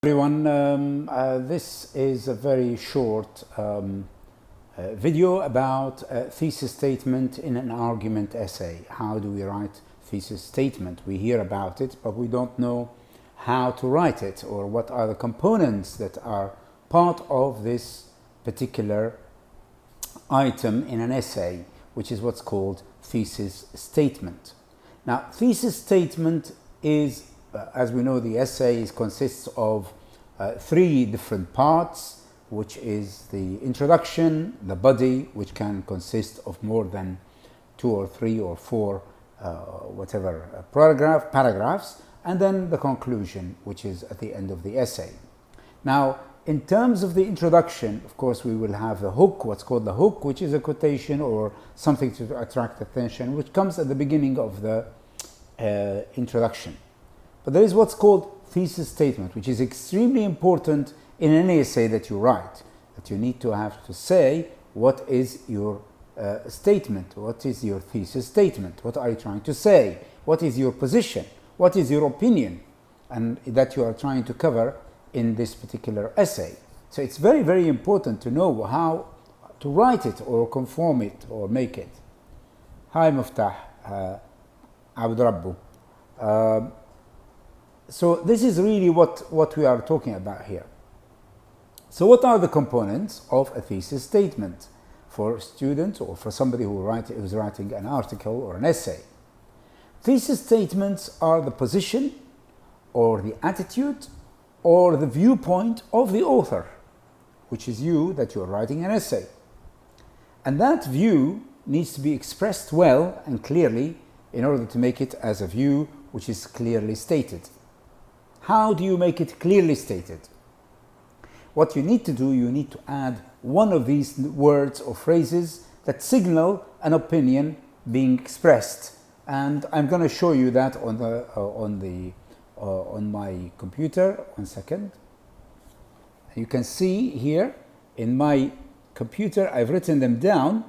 Everyone, this is a very short video about a thesis statement in an argument essay. How do we write thesis statement? We hear about it, but we don't know how to write it or what are the components that are part of this particular item in an essay, which is what's called thesis statement. Now, thesis statement is, as we know, the essay consists of three different parts, which is the introduction, the body, which can consist of more than 2 or 3 or 4 paragraphs, and then the conclusion, which is at the end of the essay. Now, in terms of the introduction, of course, we will have the hook, what's called the hook, which is a quotation or something to attract attention, which comes at the beginning of the introduction. But there is what's called thesis statement, which is extremely important in any essay that you write, that you need to have to say what is your statement, what is your thesis statement, what are you trying to say, what is your position, what is your opinion, and that you are trying to cover in this particular essay. So it's very, very important to know how to write it or conform it or make it. Hi Muftah, Abd Rabbu. So this is really what we are talking about here. So what are the components of a thesis statement for a student or for somebody who's writing an article or an essay? Thesis statements are the position or the attitude or the viewpoint of the author, which is you, that you're writing an essay. And that view needs to be expressed well and clearly in order to make it as a view which is clearly stated. How do you make it clearly stated? What you need to do, you need to add one of these words or phrases that signal an opinion being expressed. And I'm going to show you that on my computer. 1 second. You can see here in my computer, I've written them down,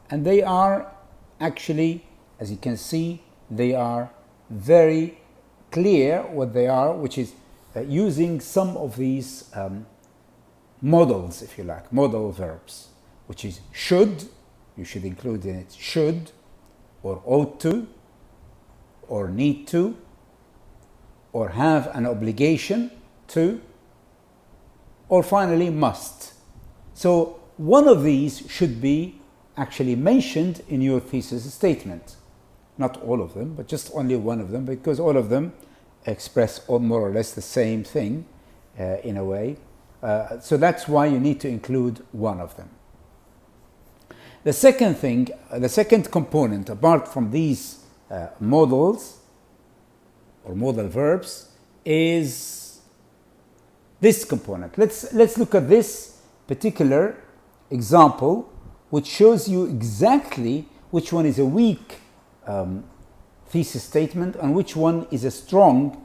and they are actually, as you can see, they are very clear what they are, which is using some of these modals, if you like, modal verbs, which is should, you should include in it should, or ought to, or need to, or have an obligation to, or finally must. So one of these should be actually mentioned in your thesis statement. Not all of them, but just only one of them, because all of them express more or less the same thing in a way. So that's why you need to include one of them. The second thing, the second component, apart from these modals or modal verbs, is this component. Let's look at this particular example, which shows you exactly which one is a weak thesis statement and which one is a strong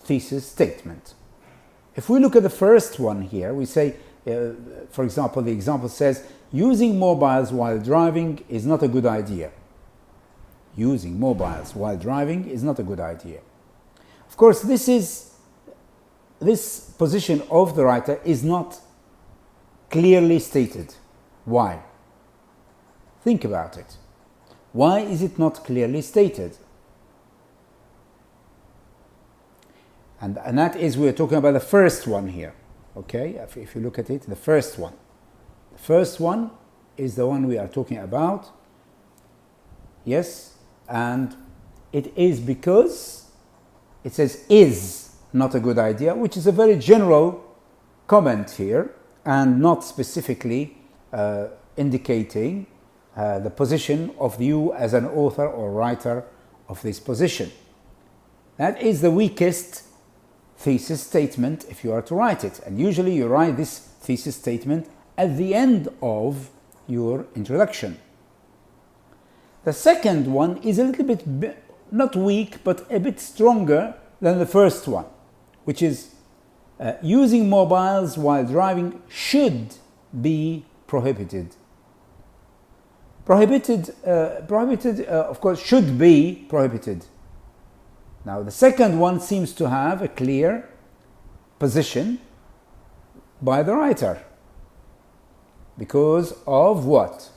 thesis statement. If we look at the first one here, we say, for example, the example says, using mobiles while driving is not a good idea. Using mobiles while driving is not a good idea. Of course, this position of the writer is not clearly stated. Why? Think about it. Why is it not clearly stated? And that is, we're talking about the first one here. Okay, if you look at it, the first one. The first one is the one we are talking about. Yes, and it is because it says is not a good idea, which is a very general comment here and not specifically indicating the position of you as an author or writer of this position. That is the weakest thesis statement if you are to write it. And usually you write this thesis statement at the end of your introduction. The second one is a little bit, not weak, but a bit stronger than the first one, which is using mobiles while driving should be prohibited. Prohibited, of course, should be prohibited. Now, the second one seems to have a clear position by the writer. Because of what?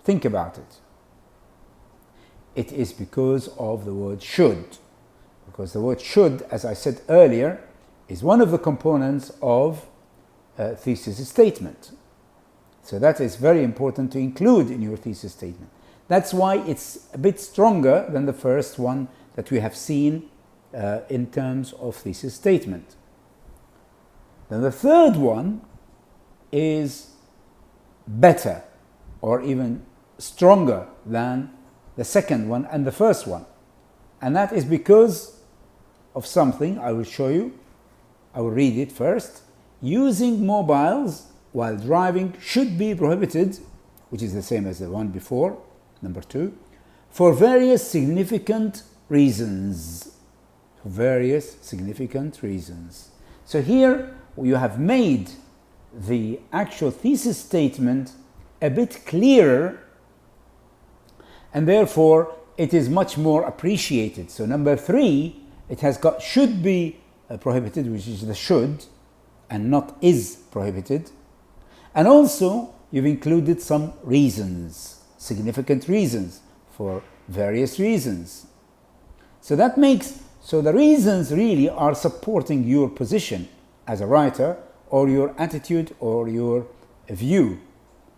Think about it. It is because of the word should. Because the word should, as I said earlier, is one of the components of a thesis statement. So that is very important to include in your thesis statement. That's why it's a bit stronger than the first one that we have seen in terms of thesis statement. Then the third one is better or even stronger than the second one and the first one. And that is because of something I will show you. I will read it first. Using mobiles while driving should be prohibited, which is the same as the one before, number 2, for various significant reasons. For various significant reasons. So here you have made the actual thesis statement a bit clearer, and therefore it is much more appreciated. So number 3, it has got should be prohibited, which is the should, and not is prohibited. And also you've included some reasons, significant reasons, for various reasons. So that makes, so the reasons really are supporting your position as a writer, or your attitude, or your view.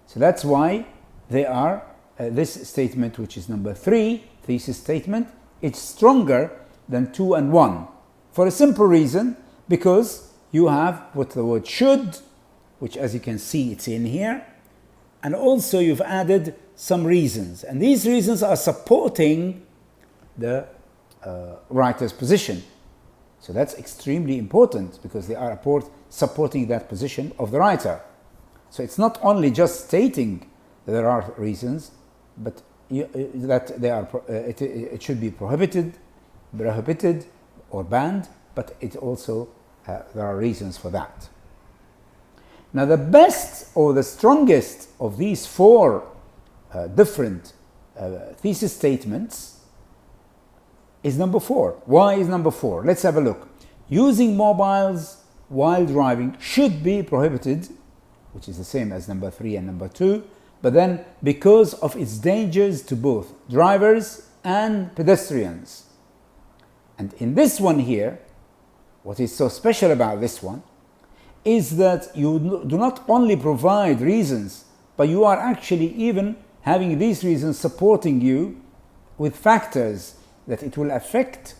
So that's why they are, this statement, which is number 3, thesis statement, it's stronger than 2 and 1. For a simple reason, because you have put the word should, which as you can see it's in here, and also you've added some reasons. And these reasons are supporting the writer's position. So that's extremely important because they are supporting that position of the writer. So it's not only just stating that there are reasons, but that they are, it should be prohibited or banned, but it also, there are reasons for that. Now the best or the strongest of these 4 different thesis statements is number 4. Why is number 4? Let's have a look. Using mobiles while driving should be prohibited, which is the same as number 3 and number 2, but then because of its dangers to both drivers and pedestrians. And in this one here, what is so special about this one is that you do not only provide reasons, but you are actually even having these reasons supporting you with factors that it will affect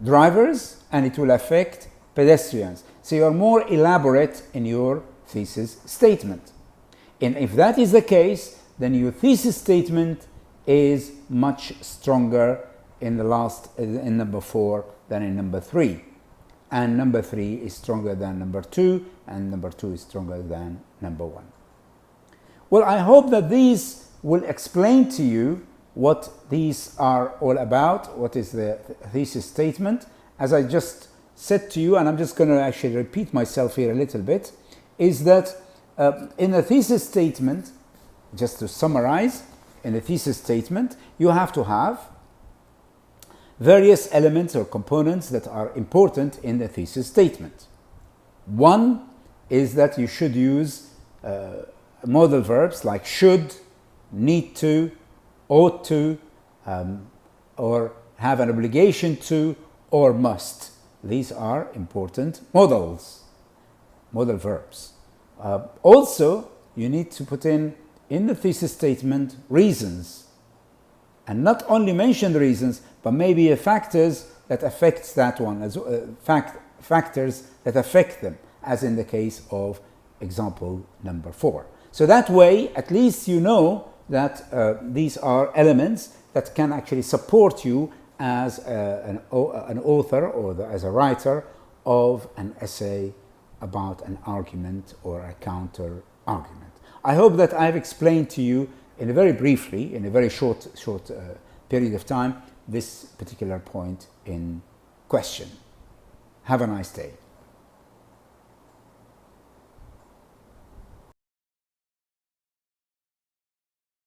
drivers and it will affect pedestrians. So you are more elaborate in your thesis statement. And if that is the case, then your thesis statement is much stronger in in number 4 than in number 3. And number 3 is stronger than number 2, and number 2 is stronger than number 1. Well, I hope that these will explain to you what these are all about, what is the thesis statement. As I just said to you, and I'm just going to actually repeat myself here a little bit, is that in a thesis statement, just to summarize, in a thesis statement, you have to have various elements or components that are important in the thesis statement. One is that you should use modal verbs like should, need to, ought to, or have an obligation to, or must. These are important modal verbs. Also, you need to put in the thesis statement reasons, and not only mention the reasons, but maybe factors that affects that one, as factors that affect them, as in the case of example number 4. So that way, at least you know that these are elements that can actually support you as an author or as a writer of an essay about an argument or a counter argument. I hope that I've explained to you in a very briefly, in a very short period of time, this particular point in question. Have a nice day.